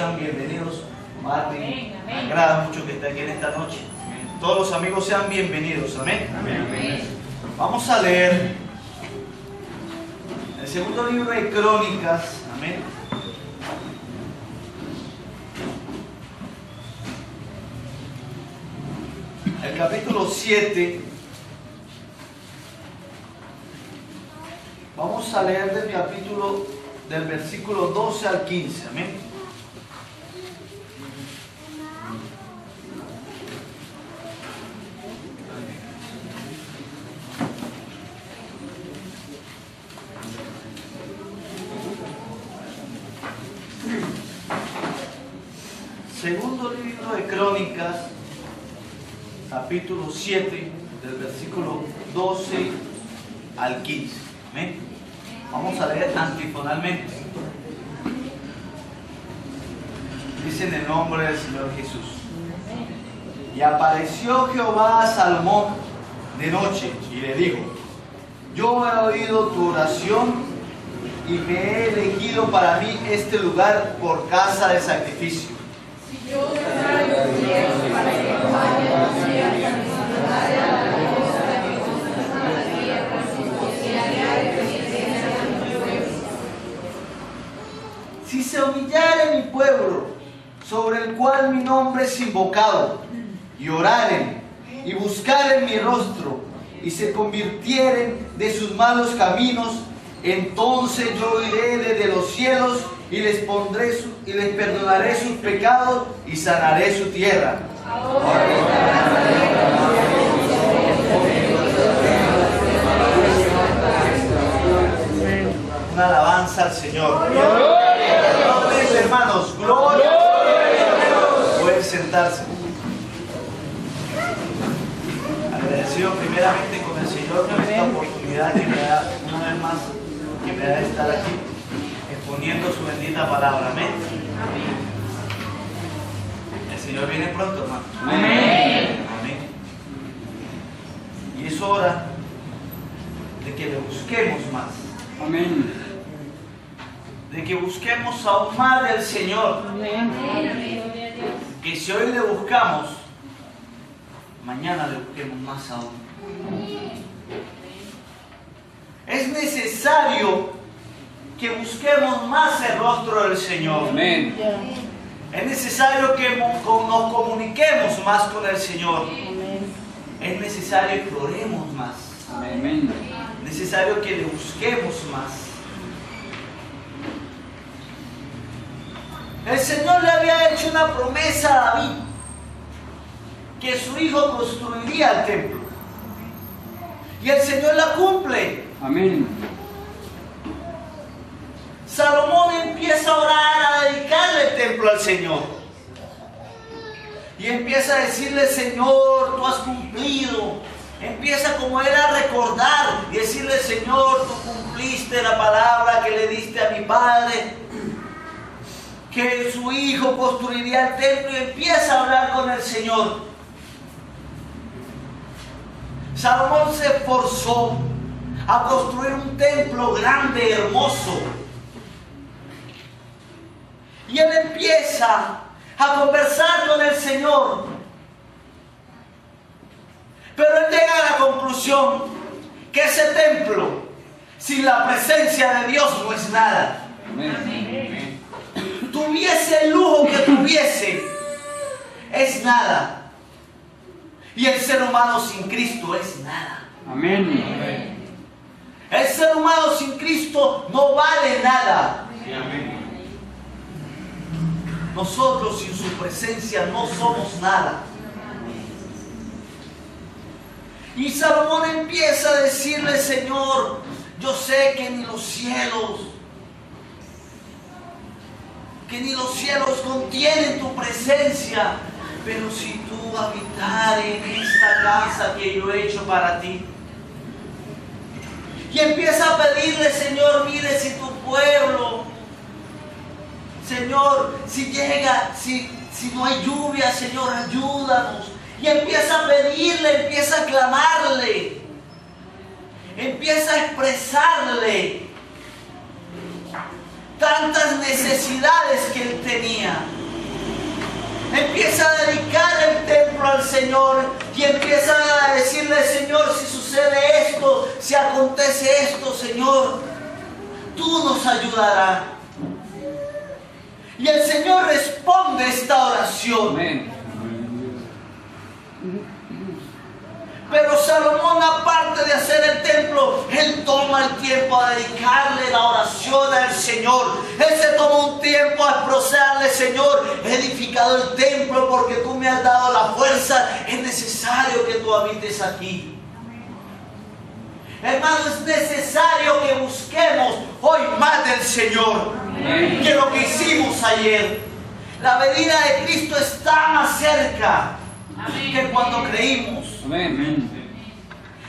sean bienvenidos. Martín, me agrada mucho que esté aquí en esta noche. Todos los amigos sean bienvenidos. Amén. Amén. Vamos a leer el segundo libro de Crónicas. Amén. El capítulo 7. Vamos a leer del versículo 12 al 15. Amén. Segundo libro de Crónicas, capítulo 7, del versículo 12 al 15. ¿Amén? Vamos a leer antifonalmente. Dice en el nombre del Señor Jesús. Y apareció Jehová a Salomón de noche y le dijo: yo he oído tu oración y me he elegido para mí este lugar por casa de sacrificio. Si se humillare mi pueblo, sobre el cual mi nombre es invocado, y oraren, y buscaren mi rostro, y se convirtieren de sus malos caminos, entonces yo iré desde los cielos y les perdonaré sus pecados y sanaré su tierra. Una alabanza al Señor. Gloria, hermanos, gloria. Pueden sentarse. Agradecido primeramente con el Señor por esta oportunidad que me da una vez más, que me da de estar aquí exponiendo su bendita palabra. Amén. El Señor viene pronto, hermano. Amén. Amén. Y es hora de que le busquemos más. Amén. De que busquemos aún más del Señor. Amén. Que si hoy le buscamos, mañana le busquemos más aún. Es necesario que busquemos más el rostro del Señor. Amén. Es necesario que nos comuniquemos más con el Señor. Es necesario que oremos más. Amén. Es necesario que le busquemos más. El Señor le había hecho una promesa a David, que su hijo construiría el templo. Y el Señor la cumple. Amén. Salomón empieza a orar, a dedicarle el templo al Señor. Y empieza a decirle: Señor, tú has cumplido. Empieza como él a recordar y decirle: Señor, tú cumpliste la palabra que le diste a mi padre, que su hijo construiría el templo. Y empieza a hablar con el Señor. Salomón se esforzó a construir un templo grande, hermoso. Y él empieza a conversar con el Señor. Pero él llega a la conclusión que ese templo, sin la presencia de Dios, no es nada. Amén. Tuviese el lujo que tuviese, es nada. Y el ser humano sin Cristo es nada. Amén. El ser humano sin Cristo no vale nada. Amén. Nosotros sin su presencia no somos nada. Y Salomón empieza a decirle: Señor, yo sé que ni los cielos contienen tu presencia, pero si tú habitares en esta casa que yo he hecho para ti. Y empieza a pedirle: Señor, mire si tu pueblo, Señor, si no hay lluvia, Señor, ayúdanos. Y empieza a pedirle, empieza a clamarle, empieza a expresarle tantas necesidades que él tenía. Empieza a dedicar el templo al Señor y empieza a decirle: Señor, si sucede esto, si acontece esto, Señor, tú nos ayudarás. Y el Señor responde esta oración. Amén. Pero Salomón, aparte de hacer el templo, él toma el tiempo a dedicarle la oración al Señor. Él se toma un tiempo a procederle: Señor, he edificado el templo porque tú me has dado la fuerza. Es necesario que tú habites aquí. Hermano, es necesario que busquemos hoy más del Señor que lo que hicimos ayer. La venida de Cristo está más cerca que cuando creímos. Amén.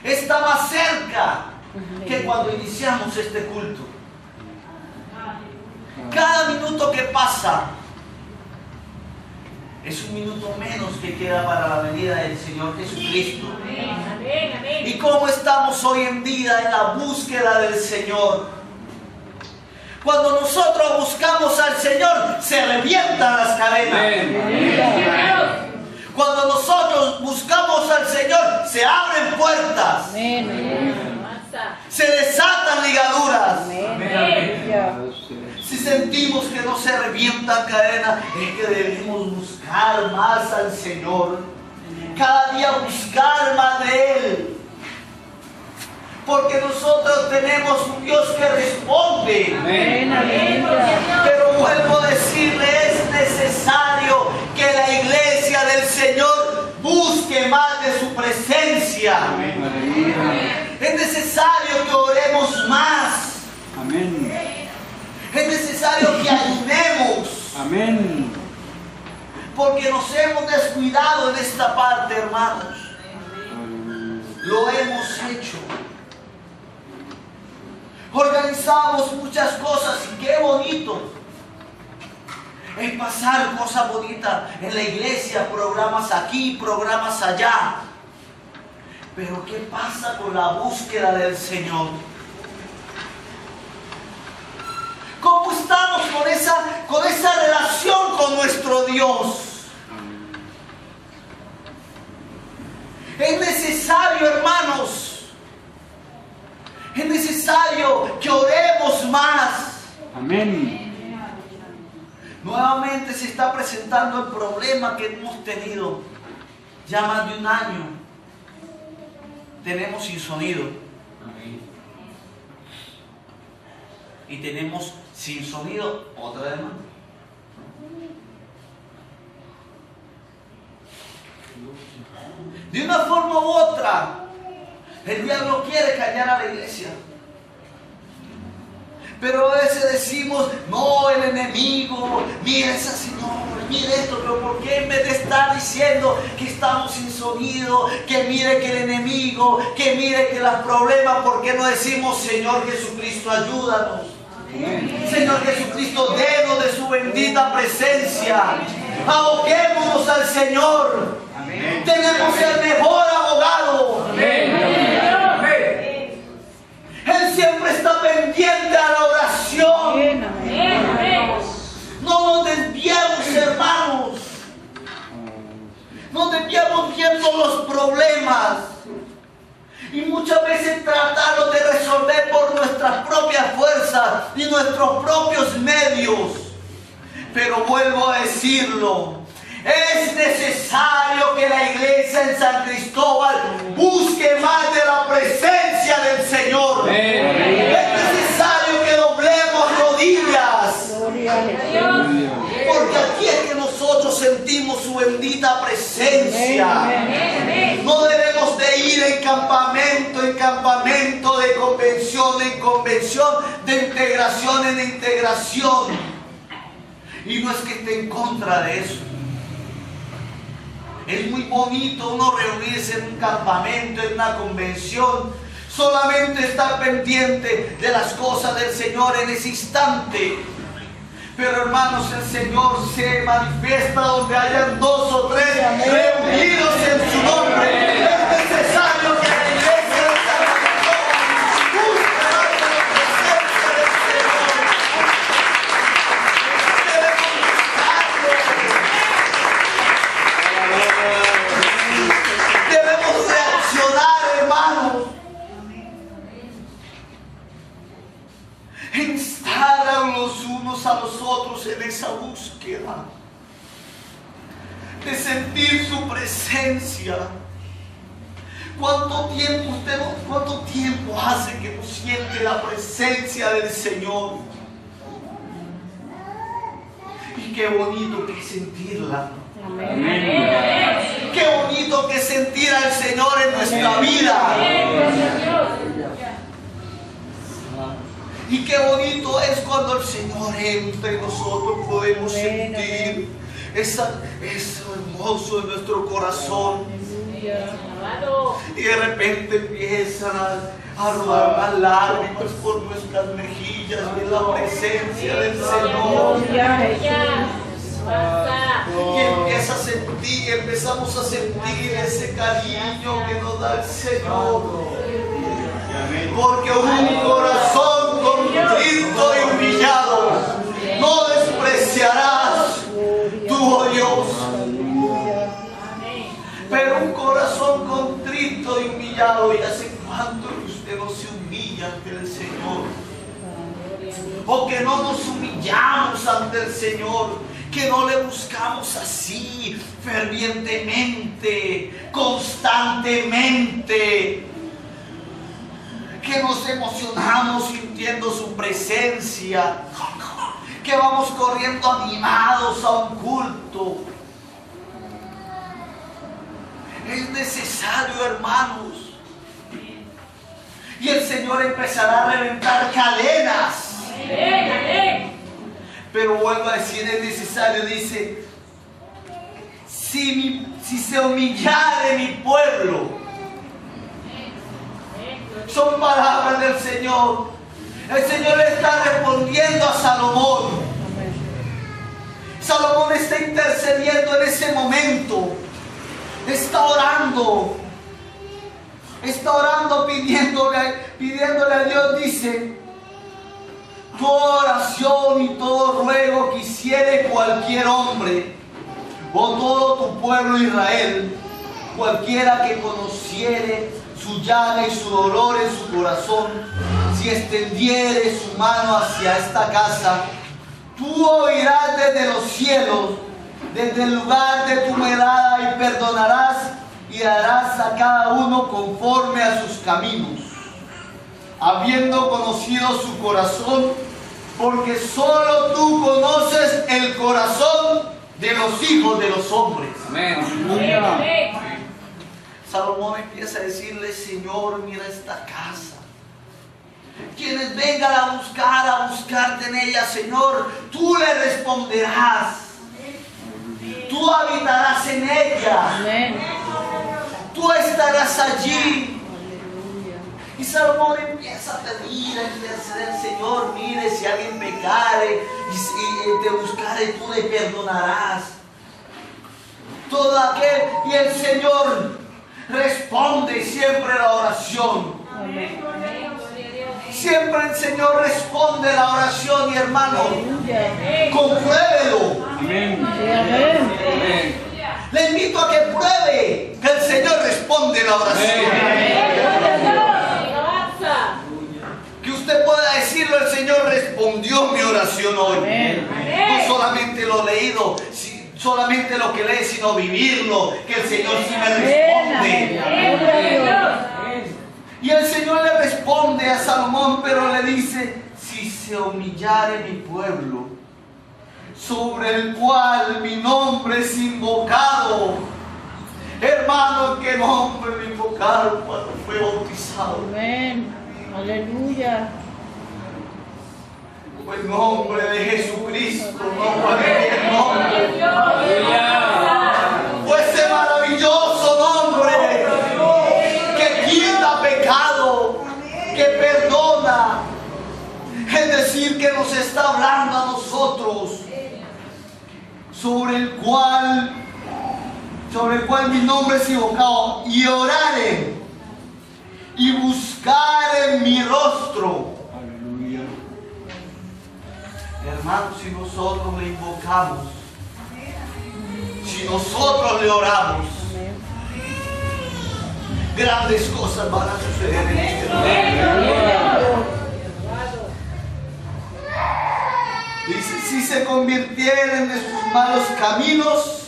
Está más cerca que cuando iniciamos este culto. Cada minuto que pasa es un minuto menos que queda para la venida del Señor Jesucristo. ¿Y cómo estamos hoy en día en la búsqueda del Señor? Cuando nosotros buscamos al Señor, se revientan las cadenas. Cuando nosotros buscamos al Señor, se abren puertas. Se desatan ligaduras. Si sentimos que no se revientan cadenas, es que debemos buscar más al Señor. Cada día buscar más de Él. Porque nosotros tenemos un Dios que responde. Pero vuelvo a decirle, es necesario que la iglesia del Señor busque más de su presencia. Es necesario que oremos más. Amén. Es necesario que ayunemos. Amén. Porque nos hemos descuidado en esta parte, hermanos. Lo hemos hecho. Organizamos muchas cosas y qué bonito es pasar cosas bonitas en la iglesia, programas aquí, programas allá. Pero ¿qué pasa con la búsqueda del Señor? ¿Cómo estamos con esa relación con nuestro Dios? Es necesario, hermanos, es necesario que oremos más. Amén. Nuevamente se está presentando el problema que hemos tenido ya más de un año. Tenemos sin sonido. Y tenemos sin sonido otra demanda. De una forma u otra, el diablo quiere callar a la iglesia. Pero a veces decimos: no, el enemigo, mira esa señora, mire esto. Pero ¿por qué en vez de estar diciendo que estamos sin sonido, que mire que el enemigo, que mire que los problemas, por qué no decimos: Señor Jesucristo, ayúdanos? Señor Jesucristo, denos de su bendita presencia. Aboquémonos al Señor. Amén. Tenemos el mejor abogado. Amén. Él siempre está pendiente a la oración. No nos desviemos, hermanos. No desviemos viendo los problemas. Y muchas veces tratarlos de resolver por nuestras propias fuerzas y nuestros propios medios. Pero vuelvo a decirlo, es necesario que la iglesia en San Cristóbal busque más de la presencia del Señor. Es necesario que doblemos rodillas. Porque aquí es que nosotros sentimos su bendita presencia. No debemos de ir en campamento, de convención en convención, de integración en integración. Y no es que esté en contra de eso. Es muy bonito uno reunirse en un campamento, en una convención, solamente estar pendiente de las cosas del Señor en ese instante. Pero hermanos, el Señor se manifiesta donde hayan dos o tres reunidos en su nombre. Es necesario que la iglesia de San Cristóbal busque más de la presencia del Señor. búsqueda, de sentir su presencia. ¿Cuánto tiempo hace que no siente la presencia del Señor? Y qué bonito que sentirla. Amén. Qué bonito que sentir al Señor en nuestra vida. Y qué bonito es cuando el Señor entra y nosotros podemos sentir eso hermoso en nuestro corazón. Y de repente empiezan a rodar las lágrimas por nuestras mejillas de la presencia del Señor. Y empezamos a sentir ese cariño que nos da el Señor. Porque un corazón contrito y humillado no despreciarás tú, oh Dios. Pero un corazón contrito y humillado, ¿y hace cuánto que usted no se humilla ante el Señor? O que no nos humillamos ante el Señor, que no le buscamos así, fervientemente, constantemente, que nos emocionamos sintiendo su presencia, que vamos corriendo animados a un culto. Es necesario, hermanos. Y el Señor empezará a reventar cadenas. Pero vuelvo a decir, es necesario, dice, si se humillare mi pueblo. Son palabras del Señor. El Señor le está respondiendo a Salomón. Salomón está intercediendo en ese momento. Está orando pidiéndole a Dios, dice: toda oración y todo ruego que hiciere cualquier hombre, o todo tu pueblo Israel, cualquiera que conociere su llaga y su dolor en su corazón, si extendiere su mano hacia esta casa, tú oirás desde los cielos, desde el lugar de tu morada, y perdonarás y darás a cada uno conforme a sus caminos, habiendo conocido su corazón, porque solo tú conoces el corazón de los hijos de los hombres. Amén. Salomón empieza a decirle: Señor, mira esta casa. Quienes vengan a buscarte en ella, Señor, tú le responderás. Tú habitarás en ella. Tú estarás allí. Y Salomón empieza a pedir, a interceder: Señor, mire, si alguien pecare y te buscare, tú le perdonarás. Todo aquel, y el Señor responde siempre la oración. Siempre el Señor responde la oración, y hermano, compruébelo. Le invito a que pruebe que el Señor responde la oración. Que usted pueda decirlo: el Señor respondió mi oración hoy. No solamente lo leído, solamente lo que lee, sino vivirlo, que el Señor sí me responde. Y el Señor le responde a Salomón, pero le dice: si se humillare mi pueblo, sobre el cual mi nombre es invocado. Hermano, ¿qué nombre le invocaron cuando fue bautizado? Amén. Aleluya. Fue el nombre de Jesucristo, no fue el nombre. Fue ese maravilloso nombre que quita pecado, que perdona. Es decir, que nos está hablando a nosotros, sobre el cual mi nombre es invocado, y orare y buscare mi rostro. Aleluya. Hermanos, si nosotros le invocamos, si nosotros le oramos, grandes cosas van a suceder en este mundo. Dice: si se convirtieren de sus malos caminos,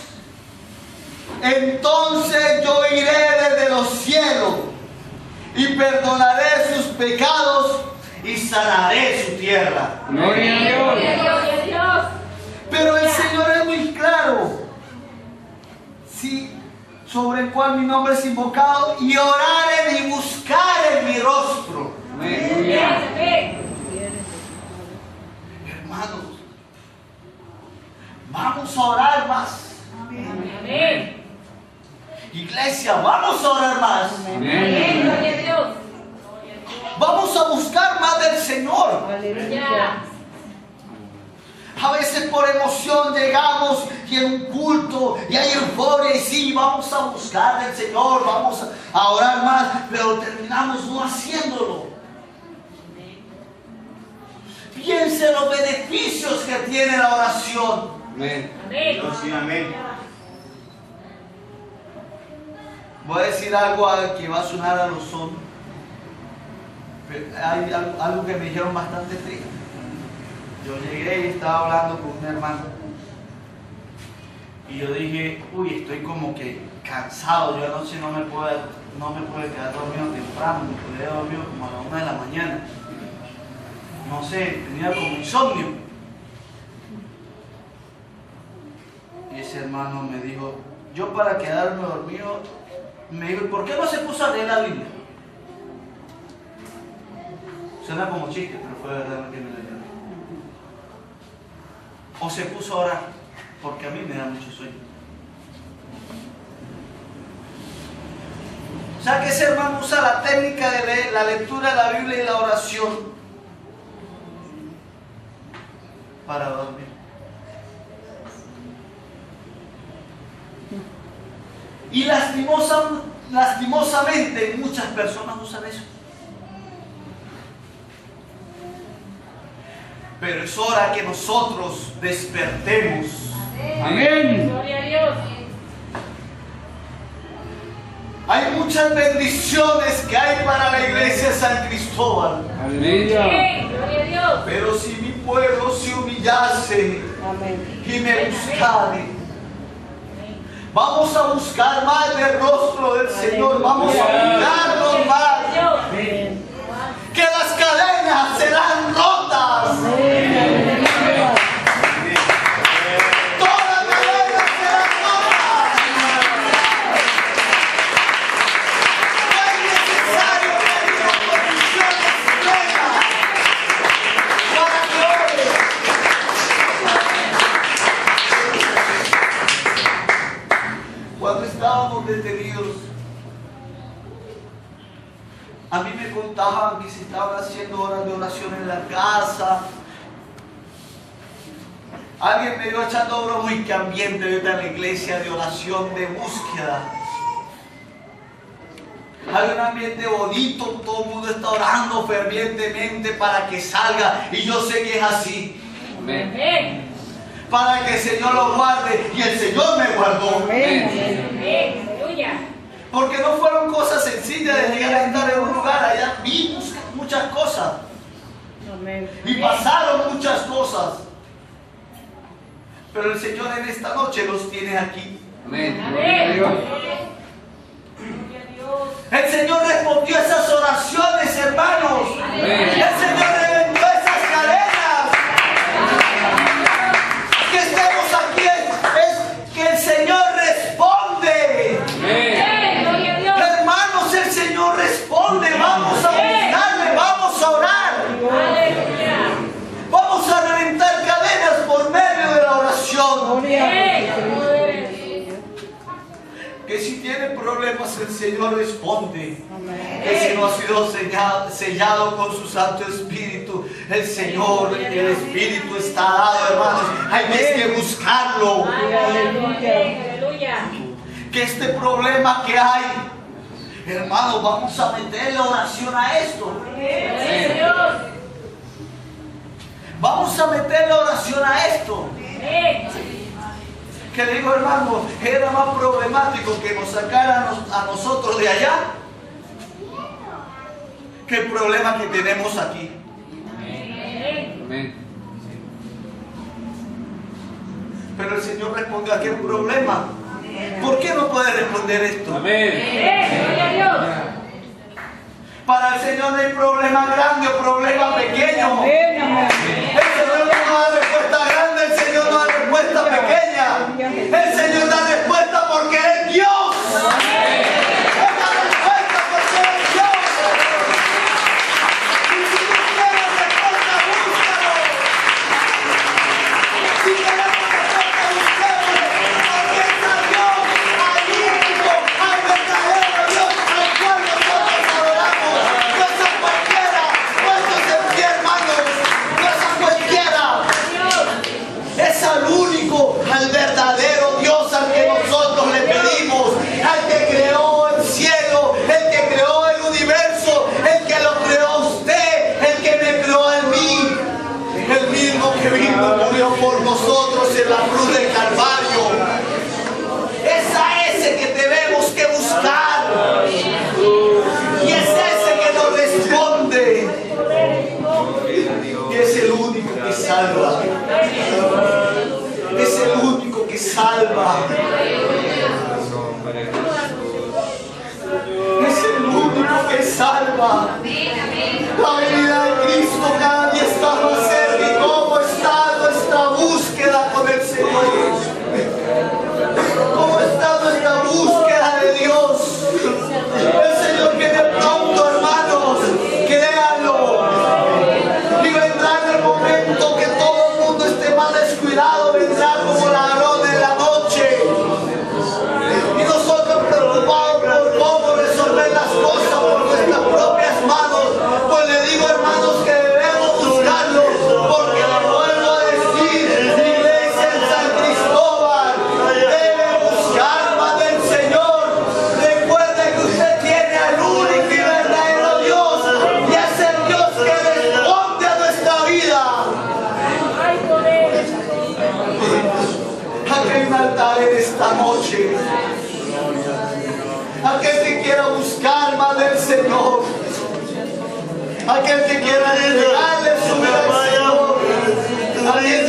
entonces yo iré desde los cielos y perdonaré sus pecados y sanaré su tierra. Gloria a Dios. Pero el Señor es muy claro, sí, sobre el cual mi nombre es invocado, y oraren y buscaren mi rostro. Aleluya. Hermanos, vamos a orar más. Iglesia, vamos a orar más. Amén. Vamos a buscar más del Señor. Aleluya. A veces por emoción llegamos y en un culto y hay euforia y sí, vamos a buscar del Señor, vamos a orar más, pero terminamos no haciéndolo. Piense en los beneficios que tiene la oración. Amén. Dios sí, amén. Voy a decir algo que va a sonar a los hombres. Hay algo que me dijeron bastante triste. Yo llegué y estaba hablando con un hermano. Y yo dije, uy, estoy como que cansado. Yo anoche no me pude quedar dormido temprano. Me quedé dormido como a la 1 de la mañana. No sé, tenía como insomnio. Y ese hermano me dijo, yo para quedarme dormido, me dijo, ¿por qué no se puso a leer la Biblia? Suena como chiste, pero fue verdad que me lo dijo. O se puso a orar, porque a mí me da mucho sueño. O sea que ese hermano usa la técnica de leer, la lectura de la Biblia y la oración para dormir. Y lastimosamente muchas personas usan eso. Pero es hora que nosotros despertemos. Amén. Gloria a Dios. Hay muchas bendiciones que hay para la iglesia de San Cristóbal. Aleluya. Gloria a Dios. Pero si mi pueblo se humillase Amén. y me buscare, vamos a buscar más del rostro del Señor. Vamos a humillarnos más. Amén. Que las cadenas serán rotas. Todas las cadenas serán rotas. No es necesario que haya condiciones plenas para que ore. Cuando estábamos detenidos, a mí me contaban que se estaban haciendo horas de oración en la casa. Alguien me dio echando broma y que ambiente de la iglesia de oración, de búsqueda. Hay un ambiente bonito, todo el mundo está orando fervientemente para que salga. Y yo sé que es así. Amén. Para que el Señor lo guarde. Y el Señor me guardó. Amén. Aleluya. Porque no fueron cosas sencillas de llegar a estar en un lugar. Allá vimos muchas cosas. Amén. Y pasaron muchas cosas. Pero el Señor en esta noche los tiene aquí. Amén. Gloria a Dios. El Señor respondió esas oraciones, hermanos. Amén. El Señor reventó esas cadenas. Que estemos aquí es que el Señor responde. Amén. Gloria a Dios. Hermanos, el Señor responde. Vamos a buscarle, vamos a orar. Aleluya. Vamos a reventar cadenas por medio de la oración. Que si tiene problemas el Señor responde. Que si no ha sido sellado con su Santo Espíritu, el Señor, el Espíritu está dado, hermanos. Hay que buscarlo. Aleluya. Que este problema que hay, hermanos, vamos a meterle oración a esto. Vamos a meterle oración a esto. Que le digo, hermano, era más problemático que nos sacaran a nosotros de allá que el problema que tenemos aquí. Amén. Pero el Señor respondió a aquel problema. ¿Por qué no puede responder esto? Amén. Gloria a Dios. Para el Señor no hay problema grande o problema pequeño. Amén, amén. El Señor no da respuesta grande, el Señor no da respuesta pequeña. El Señor da respuesta porque es Dios. Él da respuesta porque es Dios. Y si tú quieres respuesta, búscalo. Si queremos respuesta, busquémosle. Porque está Dios, al único, al verdadero Dios, al cual nosotros adoramos. No es a cualquiera, no es a pie, hermanos, no es a cualquiera. Es al único, al verdadero Dios al que nosotros le pedimos, al que creó el cielo, el que creó el universo, el que lo creó a usted, el que me creó a mí, el mismo que vino y murió por nosotros en la cruz del Calvario. Es a ese que tenemos que buscar y es ese que nos responde y es el único que salva. Es el único que salva. Es el único que salva. La venida de Cristo cada día está más cerca. ¿Y cómo está nuestra búsqueda con el Señor? ¿Cómo está nuestra búsqueda de Dios? El Señor viene pronto, hermanos. Créanlo. Y vendrá en el momento que todo el mundo esté más descuidado. Vendrá como ladrón en la noche. Y nosotros preocupados por cómo resolver las cosas por nuestras propias manos. Pues le digo, hermanos, que debemos buscarlo. Porque le vuelvo a decir, iglesia en San Cristóbal, debe buscar más del Señor. Recuerde que usted tiene al único y verdadero Dios. Y es el Dios que responde a nuestra vida. Hay poder. Aquí hay un altar en esta noche. Aquel que quiera buscar más del Señor. Aquel que quiera entregarle su vida al Señor. Aquel